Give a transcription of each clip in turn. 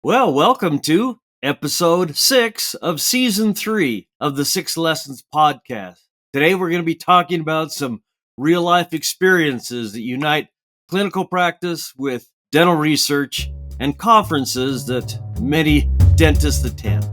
Well, welcome to episode 6 of season 3 of the 6 Lessons podcast. Today we're going to be talking about some real life experiences that unite clinical practice with dental research and conferences that many dentists attend.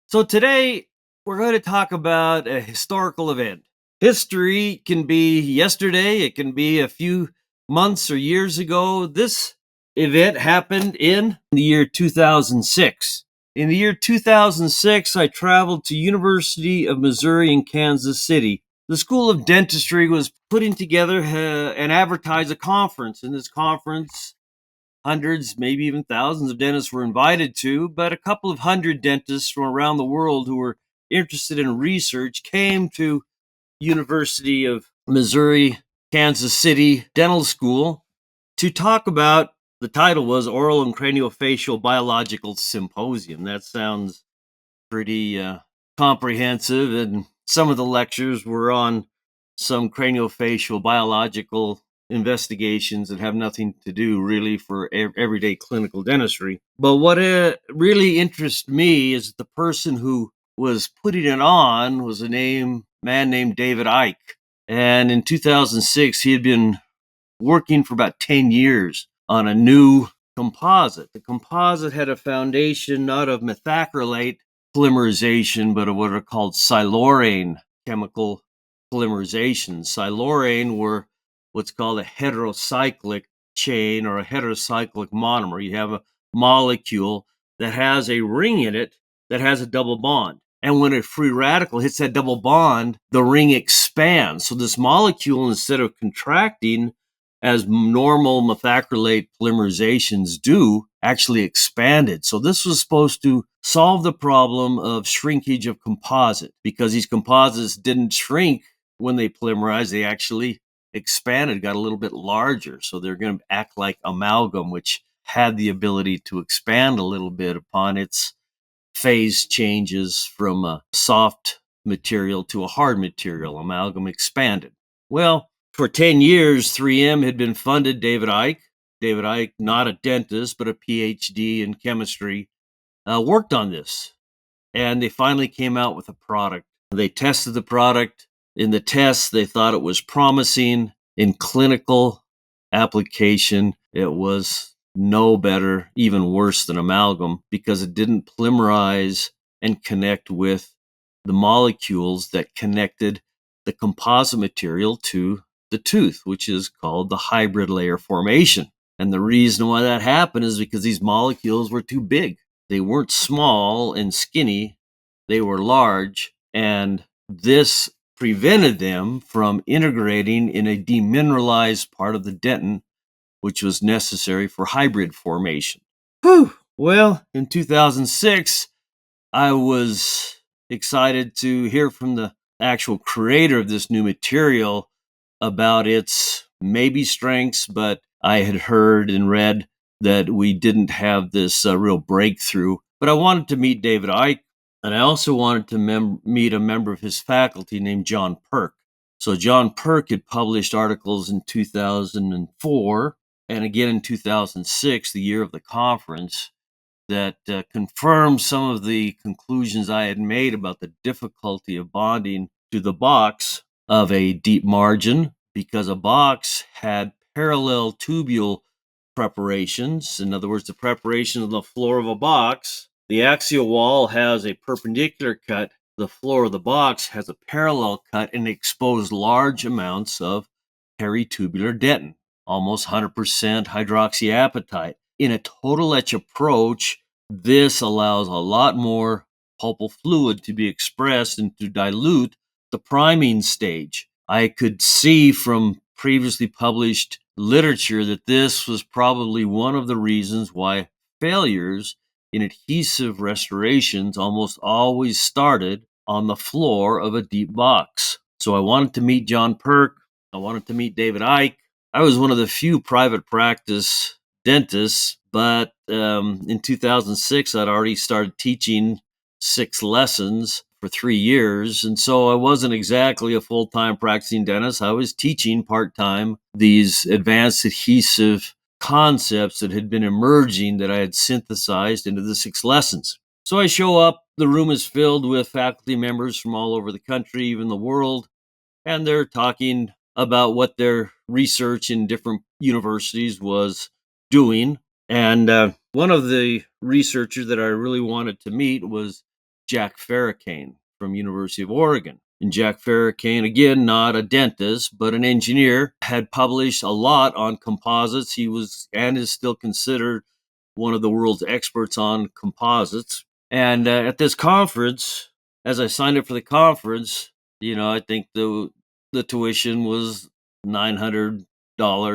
So today we're going to talk about a historical event. History can be yesterday, it can be a few months or years ago. This event happened in the year 2006. In the year 2006, I traveled to University of Missouri in Kansas City. The School of Dentistry was putting together and advertised a conference. In this conference, hundreds, maybe even thousands of dentists were invited to, but a couple of hundred dentists from around the world who were interested in research came to University of Missouri, Kansas City Dental School to talk about, the title was Oral and Craniofacial Biological Symposium. That sounds pretty comprehensive, and some of the lectures were on some craniofacial biological investigations that have nothing to do really for everyday clinical dentistry. But what really interests me is the person who was putting it on was a man named David Icke. And in 2006, he had been working for about 10 years on a new composite. The composite had a foundation not of methacrylate polymerization, but of what are called silurane chemical polymerization. Silurane were what's called a heterocyclic chain or a heterocyclic monomer. You have a molecule that has a ring in it that has a double bond. And when a free radical hits that double bond, the ring expands. So this molecule, instead of contracting as normal methacrylate polymerizations do, actually expanded. So this was supposed to solve the problem of shrinkage of composite, because these composites didn't shrink when they polymerized. They actually expanded, got a little bit larger. So they're going to act like amalgam, which had the ability to expand a little bit upon its phase changes from a soft material to a hard material. Amalgam expanded. Well, for 10 years, 3M had been funded David Icke. David Icke, not a dentist, but a PhD in chemistry, worked on this. And they finally came out with a product. They tested the product. In the tests, they thought it was promising. In clinical application, it was no better, even worse than amalgam, because it didn't polymerize and connect with the molecules that connected the composite material to the tooth, which is called the hybrid layer formation. And the reason why that happened is because these molecules were too big. They weren't small and skinny, they were large, and this prevented them from integrating in a demineralized part of the dentin, which was necessary for hybrid formation. Well, in 2006, I was excited to hear from the actual creator of this new material about its maybe strengths, but I had heard and read that we didn't have this real breakthrough. But I wanted to meet David Icke, and I also wanted to meet a member of his faculty named John Purk. So John Purk had published articles in 2004 and again in 2006, the year of the conference, that confirmed some of the conclusions I had made about the difficulty of bonding to the box of a deep margin, because a box had parallel tubule preparations. In other words, the preparation of the floor of a box, the axial wall has a perpendicular cut, the floor of the box has a parallel cut, and exposed large amounts of peritubular dentin, almost 100% hydroxyapatite. In a total etch approach, this allows a lot more pulpal fluid to be expressed and to dilute the priming stage. I could see from previously published literature that this was probably one of the reasons why failures in adhesive restorations almost always started on the floor of a deep box. So I wanted to meet John Purk. I wanted to meet David Icke. I was one of the few private practice dentists, but in 2006, I'd already started teaching 6 lessons for 3 years. And so I wasn't exactly a full-time practicing dentist. I was teaching part-time these advanced adhesive concepts that had been emerging that I had synthesized into the 6 lessons. So I show up, the room is filled with faculty members from all over the country, even the world, and they're talking about what their research in different universities was doing. And one of the researchers that I really wanted to meet was Jack Ferracane from University of Oregon. And Jack Ferracane, again, not a dentist, but an engineer, had published a lot on composites. He was and is still considered one of the world's experts on composites. And at this conference, as I signed up for the conference, I think the tuition was $900,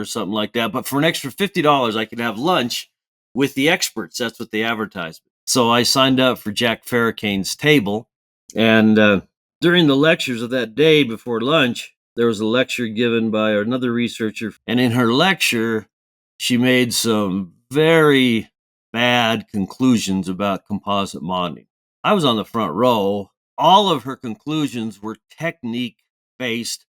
something like that. But for an extra $50, I could have lunch with the experts. That's what they advertised. So I signed up for Jack Ferracane's table. And during the lectures of that day before lunch, there was a lecture given by another researcher. And in her lecture, she made some very bad conclusions about composite bonding. I was on the front row. All of her conclusions were technique-based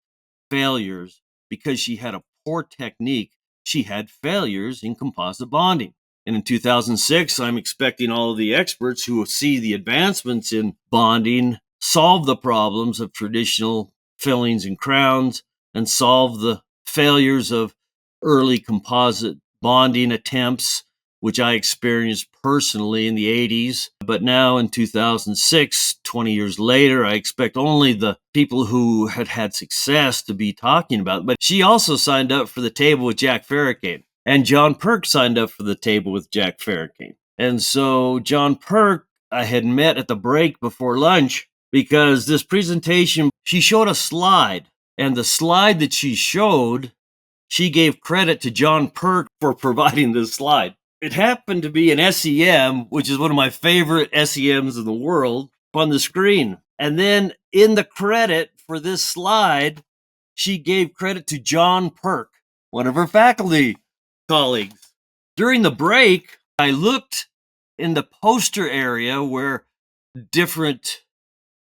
failures. Because she had a poor technique, she had failures in composite bonding. And in 2006, I'm expecting all of the experts who see the advancements in bonding solve the problems of traditional fillings and crowns and solve the failures of early composite bonding attempts, which I experienced personally in the 80s. But now in 2006, 20 years later, I expect only the people who had had success to be talking about it. But she also signed up for the table with Jack Ferracane. And John Purk signed up for the table with Jack Ferracane. And so John Purk, I had met at the break before lunch because this presentation, she showed a slide. And the slide that she showed, she gave credit to John Purk for providing this slide. It happened to be an SEM, which is one of my favorite SEMs in the world, on the screen. And then in the credit for this slide, she gave credit to John Purk, one of her faculty colleagues. During the break, I looked in the poster area where different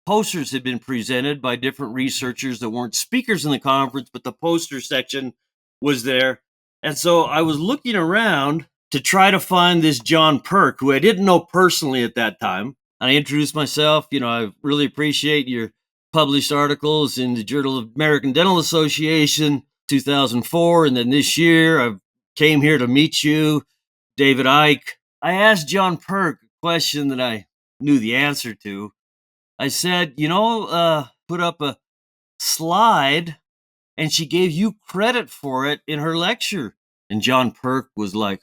posters had been presented by different researchers that weren't speakers in the conference, but the poster section was there. And so I was looking around to try to find this John Purk, who I didn't know personally at that time. And I introduced myself. I really appreciate your published articles in the Journal of American Dental Association, 2004. And then this year, I came here to meet you, David Icke. I asked John Purk a question that I knew the answer to. I said, put up a slide, and she gave you credit for it in her lecture. And John Purk was like,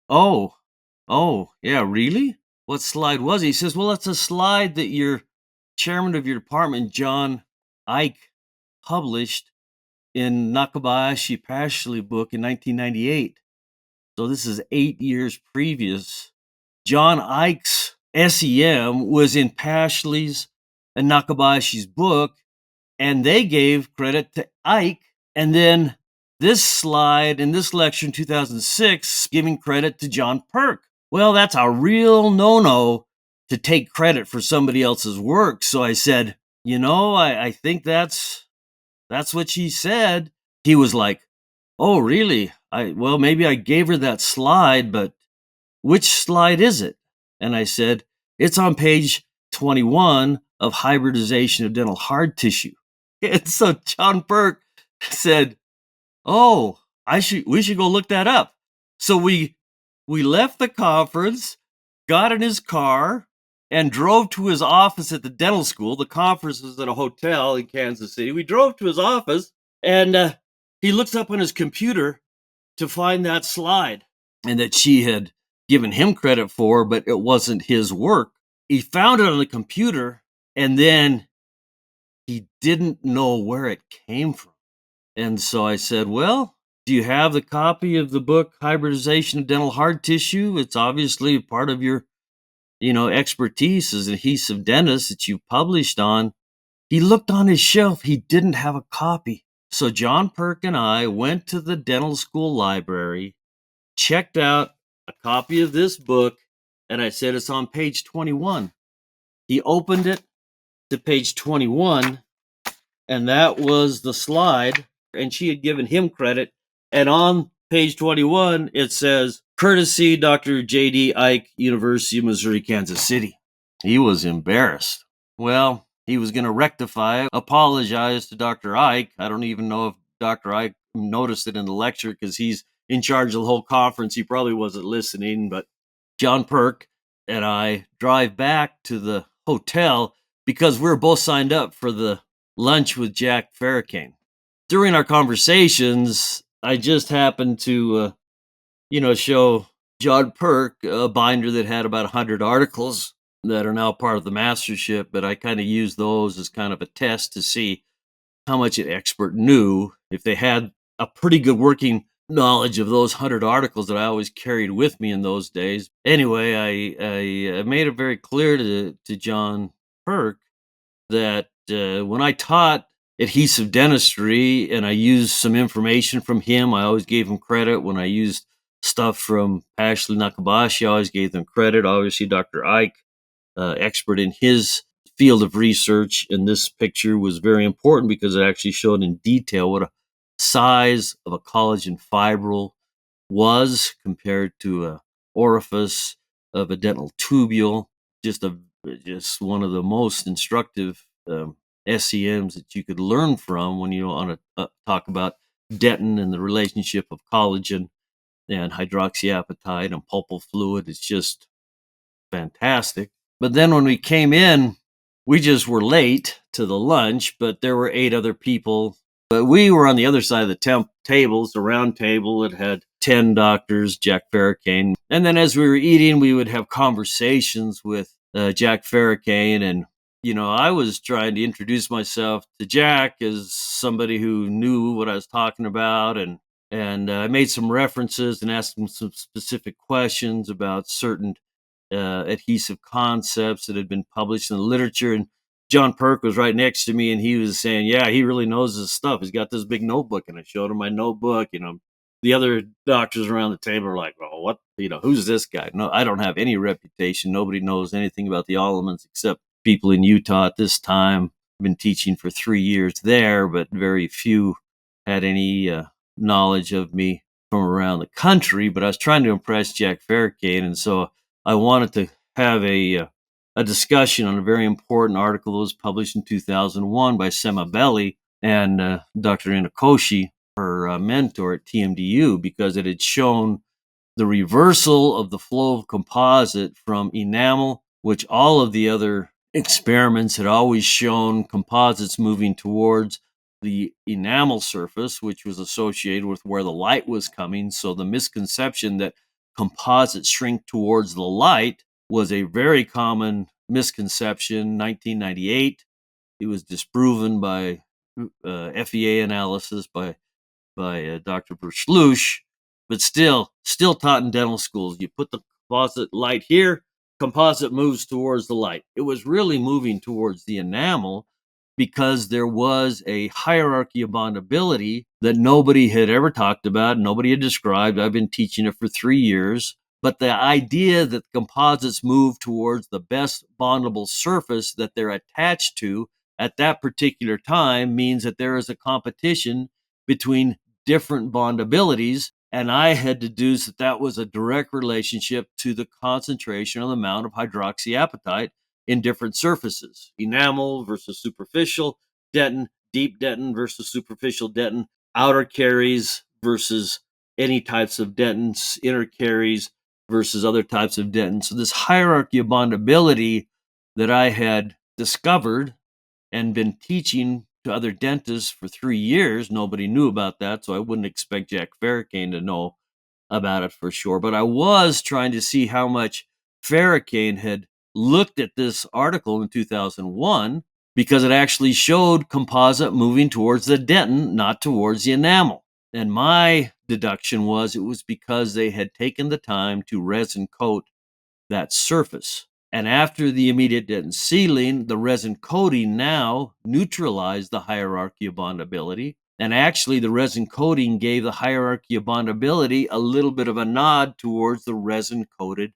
oh, yeah, really? What slide was it? He says, well, it's a slide that your chairman of your department, John Icke, published in Nakabayashi Pashley book in 1998. So this is 8 years previous. John Icke's SEM was in Pashley's and Nakabayashi's book, and they gave credit to Icke. And then this slide in this lecture in 2006, giving credit to John Purk. Well, that's a real no-no to take credit for somebody else's work. So I said, I think that's what she said. He was like, oh, really? Well, maybe I gave her that slide, but which slide is it? And I said, it's on page 21 of hybridization of dental hard tissue. And so John Purk said, oh, we should go look that up. So we left the conference, got in his car, and drove to his office at the dental school. The conference was at a hotel in Kansas City. We drove to his office, and he looks up on his computer to find that slide, and that she had given him credit for, but it wasn't his work. He found it on the computer, and then he didn't know where it came from. And so I said, well, do you have the copy of the book, Hybridization of Dental Hard Tissue? It's obviously part of your, expertise as an adhesive dentist that you published on. He looked on his shelf. He didn't have a copy. So John Purk and I went to the dental school library, checked out a copy of this book, and I said, it's on page 21. He opened it, to page 21, and that was the slide, and she had given him credit. And on page 21, it says, courtesy Dr. J.D. Ike, University of Missouri, Kansas City. He was embarrassed. Well, he was going to rectify, apologize to Dr. Ike. I don't even know if Dr. Ike noticed it in the lecture because he's in charge of the whole conference. He probably wasn't listening, but John Purk and I drive back to the hotel because we were both signed up for the lunch with Jack Ferracane. During our conversations, I just happened to, show John Purk a binder that had about 100 articles that are now part of the mastership, but I kind of used those as kind of a test to see how much an expert knew, if they had a pretty good working knowledge of those 100 articles that I always carried with me in those days. Anyway, I made it very clear to John Purk that when I taught adhesive dentistry and I used some information from him, I always gave him credit. When I used stuff from Ashley Nakabashi, I always gave them credit. Obviously, Dr. Ike, expert in his field of research, and this picture was very important because it actually showed in detail what a size of a collagen fibril was compared to a orifice of a dental tubule. Just one of the most instructive SEMs that you could learn from when you want to talk about dentin and the relationship of collagen and hydroxyapatite and pulpal fluid. It's just fantastic. But then when we came in, we just were late to the lunch, but there were 8 other people. But we were on the other side of the table. It's a round table. It had 10 doctors, Jack Ferracane. And then as we were eating, we would have conversations with Jack Ferracane. And, I was trying to introduce myself to Jack as somebody who knew what I was talking about. And I made some references and asked him some specific questions about certain adhesive concepts that had been published in the literature. And John Purk was right next to me, and he was saying, yeah, he really knows his stuff. He's got this big notebook. And I showed him my notebook. The other doctors around the table are like, oh, what, who's this guy? No, I don't have any reputation. Nobody knows anything about the Allemans except people in Utah at this time. I've been teaching for 3 years there, but very few had any knowledge of me from around the country. But I was trying to impress Jack Ferracane, and so I wanted to have a discussion on a very important article that was published in 2001 by Sema Belli and Dr. Inakoshi, her mentor at TMDU, because it had shown the reversal of the flow of composite from enamel, which all of the other experiments had always shown composites moving towards the enamel surface, which was associated with where the light was coming. So the misconception that composites shrink towards the light was a very common misconception. 1998, it was disproven by FEA analysis by Dr. Verschlush, but still taught in dental schools. You put the composite light here, composite moves towards the light. It was really moving towards the enamel because there was a hierarchy of bondability that nobody had ever talked about, nobody had described. I've been teaching it for 3 years. But the idea that composites move towards the best bondable surface that they're attached to at that particular time means that there is a competition between different bondabilities. And I had deduced that that was a direct relationship to the concentration or the amount of hydroxyapatite in different surfaces. Enamel versus superficial dentin, deep dentin versus superficial dentin, outer caries versus any types of dentins, inner caries versus other types of dentins. So this hierarchy of bondability that I had discovered and been teaching to other dentists for 3 years, nobody knew about that, so I wouldn't expect Jack Ferracane to know about it for sure. But I was trying to see how much Ferracane had looked at this article in 2001 because it actually showed composite moving towards the dentin, not towards the enamel. And my deduction was it was because they had taken the time to resin coat that surface. And after the immediate dentin sealing, the resin coating now neutralized the hierarchy of bondability. And actually, the resin coating gave the hierarchy of bondability a little bit of a nod towards the resin coated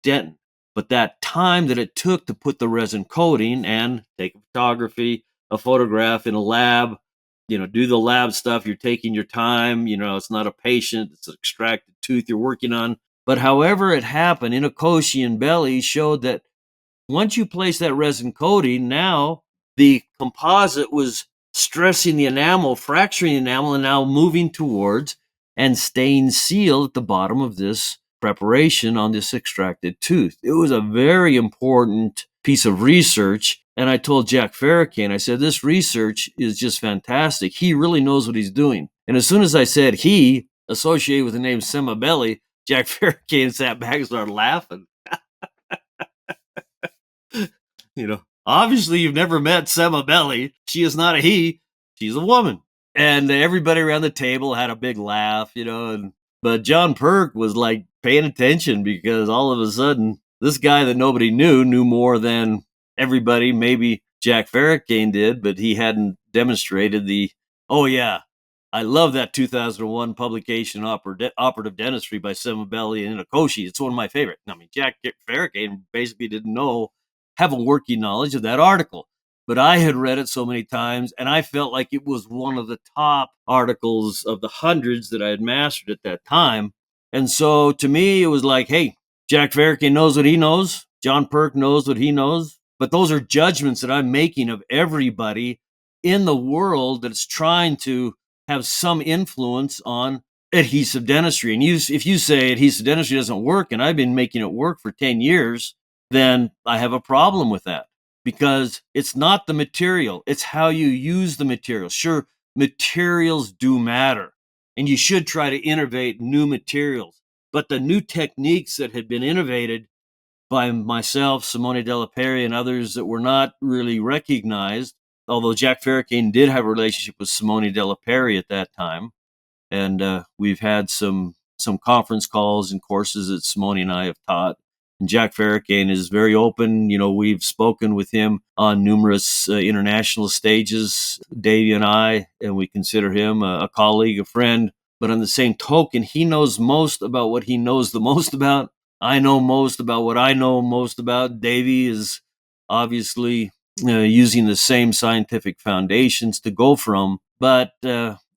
dentin. But that time that it took to put the resin coating and take a photography, a photograph in a lab, do the lab stuff, you're taking your time, it's not a patient, it's an extracted tooth you're working on. But however it happened, Inakoshi and Belly showed that once you place that resin coating, now the composite was stressing the enamel, fracturing the enamel, and now moving towards and staying sealed at the bottom of this preparation on this extracted tooth. It was a very important piece of research. And I told Jack Ferracane, I said, this research is just fantastic. He really knows what he's doing. And as soon as I said he, associated with the name Semabelli, Jack Ferracane sat back and started laughing. Obviously you've never met Semabelli. She is not a he, she's a woman. And everybody around the table had a big laugh, but John Purk was like paying attention because all of a sudden this guy that nobody knew more than everybody, maybe Jack Ferracane did, but he hadn't demonstrated oh yeah, I love that 2001 publication, Operative Dentistry by Semabelli and Inakoshi. It's one of my favorite. I mean, Jack Ferracane basically didn't have a working knowledge of that article. But I had read it so many times, and I felt like it was one of the top articles of the hundreds that I had mastered at that time. And so to me, it was like, hey, Jack Ferracane knows what he knows. John Purk knows what he knows. But those are judgments that I'm making of everybody in the world that's trying to have some influence on adhesive dentistry. And if you say adhesive dentistry doesn't work, and I've been making it work for 10 years, then I have a problem with that, because it's not the material, it's how you use the material. Sure, materials do matter, and you should try to innovate new materials. But the new techniques that had been innovated by myself, Simone Della Peri, and others that were not really recognized, although Jack Ferracane did have a relationship with Simone Della Peri at that time. And we've had some conference calls and courses that Simone and I have taught. And Jack Ferracane is very open. We've spoken with him on numerous international stages, Davey and I, and we consider him a colleague, a friend. But on the same token, he knows most about what he knows the most about. I know most about what I know most about. Davey is obviously using the same scientific foundations to go from. But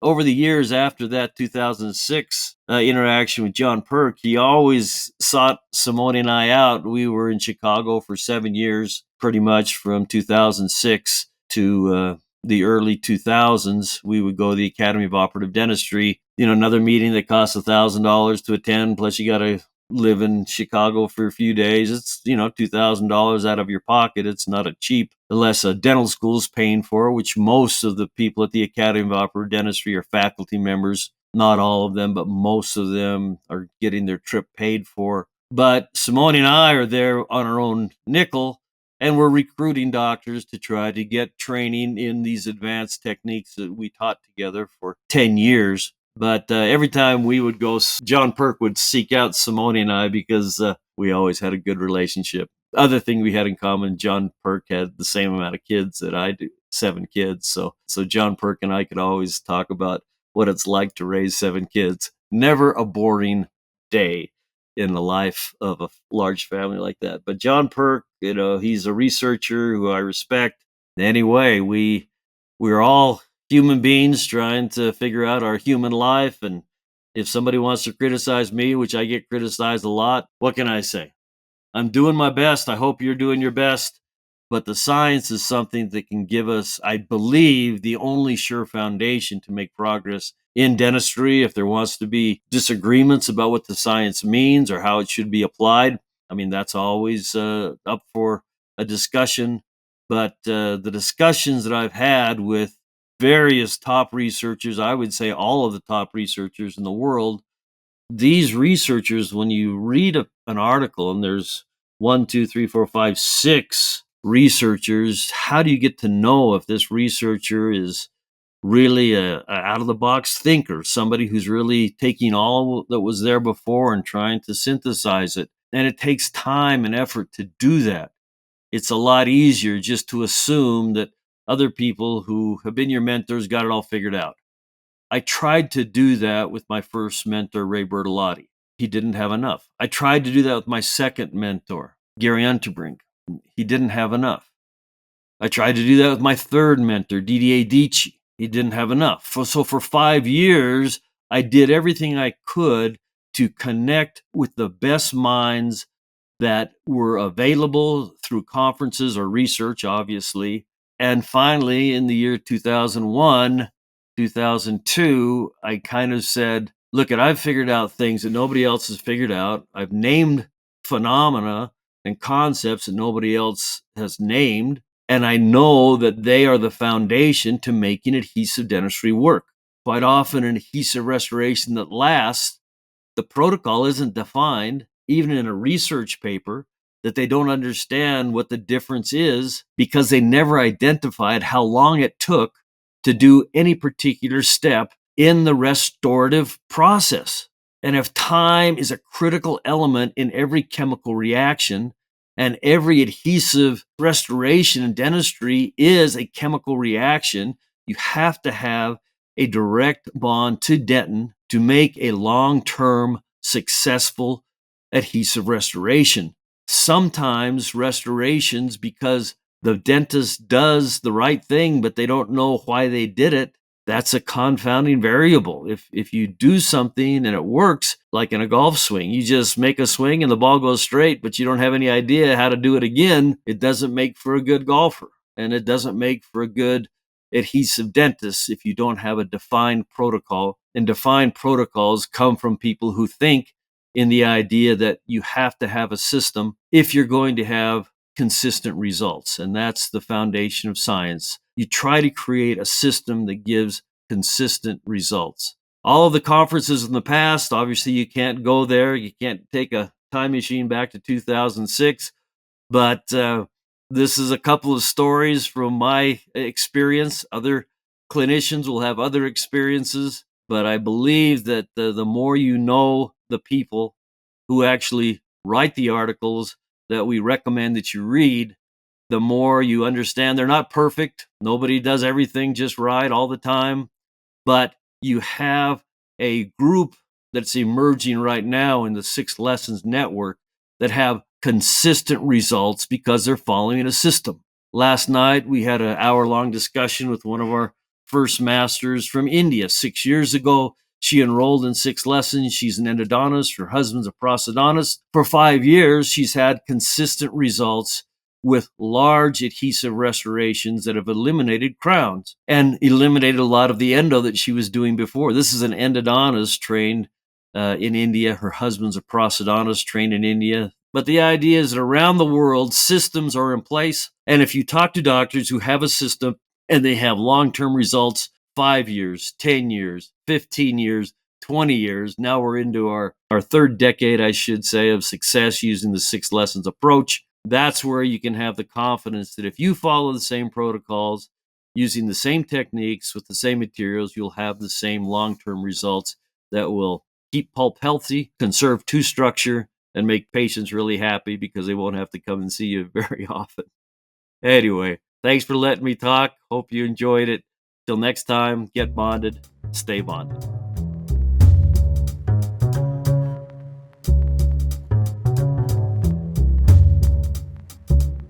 over the years after that 2006 interaction with John Purk, he always sought Simone and I out. We were in Chicago for 7 years, pretty much from 2006 to the early 2000s. We would go to the Academy of Operative Dentistry, another meeting that costs $1,000 to attend, plus you got to live in Chicago for a few days. It's, $2,000 out of your pocket. It's not a cheap, unless a dental school's paying for, which most of the people at the Academy of Operative Dentistry are faculty members. Not all of them, but most of them are getting their trip paid for. But Simone and I are there on our own nickel, and we're recruiting doctors to try to get training in these advanced techniques that we taught together for 10 years. But every time we would go, John Purk would seek out Simone and I because we always had a good relationship. Other thing we had in common, John Purk had the same amount of kids that I do, 7 kids. So John Purk and I could always talk about what it's like to raise 7 kids. Never a boring day in the life of a large family like that. But John Purk, he's a researcher who I respect. Anyway, we're all human beings trying to figure out our human life. And if somebody wants to criticize me, which I get criticized a lot, what can I say? I'm doing my best. I hope you're doing your best. But the science is something that can give us, I believe, the only sure foundation to make progress in dentistry. If there wants to be disagreements about what the science means or how it should be applied, I mean, that's always up for a discussion. But the discussions that I've had with various top researchers, I would say all of the top researchers in the world, these researchers, when you read an article and there's 1, 2, 3, 4, 5, 6 researchers, how do you get to know if this researcher is really a out of the box thinker, somebody who's really taking all that was there before and trying to synthesize it? And it takes time and effort to do that. It's a lot easier just to assume that other people who have been your mentors got it all figured out. I tried to do that with my first mentor, Ray Bertolotti. He didn't have enough. I tried to do that with my second mentor. Gary Unterbrink. He didn't have enough. I tried to do that with my third mentor, Didier Dici. He didn't have enough. So for 5 years, I did everything I could to connect with the best minds that were available through conferences or research, obviously. And finally, in the year 2001, 2002, I kind of said, look, I've figured out things that nobody else has figured out. I've named phenomena and concepts that nobody else has named. And I know that they are the foundation to making adhesive dentistry work. Quite often, an adhesive restoration that lasts, the protocol isn't defined, even in a research paper, that they don't understand what the difference is because they never identified how long it took to do any particular step in the restorative process. And if time is a critical element in every chemical reaction, and every adhesive restoration in dentistry is a chemical reaction, you have to have a direct bond to dentin to make a long-term successful adhesive restoration. Sometimes restorations, because the dentist does the right thing, but they don't know why they did it, that's a confounding variable. If you do something and it works, like in a golf swing, you just make a swing and the ball goes straight, but you don't have any idea how to do it again, it doesn't make for a good golfer. And it doesn't make for a good adhesive dentist if you don't have a defined protocol. And defined protocols come from people who think in the idea that you have to have a system if you're going to have consistent results. And that's the foundation of science. You try to create a system that gives consistent results. All of the conferences in the past, obviously you can't go there. You can't take a time machine back to 2006. But this is a couple of stories from my experience. Other clinicians will have other experiences. But I believe that the more you know the people who actually write the articles that we recommend that you read, the more you understand they're not perfect. Nobody does everything just right all the time, but you have a group that's emerging right now in the 6 Lessons Network that have consistent results because they're following a system. Last night, we had an hour-long discussion with one of our first masters from India 6 years ago. She enrolled in 6 Lessons. She's an endodontist. Her husband's a prosthodontist. For 5 years, she's had consistent results with large adhesive restorations that have eliminated crowns and eliminated a lot of the endo that she was doing before. This is an endodontist trained in India. Her husband's a prosthodontist trained in India. But the idea is that around the world, systems are in place. And if you talk to doctors who have a system and they have long-term results, 5 years, 10 years, 15 years, 20 years, now we're into our third decade, I should say, of success using the 6 Lessons approach. That's where you can have the confidence that if you follow the same protocols, using the same techniques with the same materials, you'll have the same long-term results that will keep pulp healthy, conserve tooth structure, and make patients really happy because they won't have to come and see you very often. Anyway, thanks for letting me talk. Hope you enjoyed it. Till next time, get bonded, stay bonded.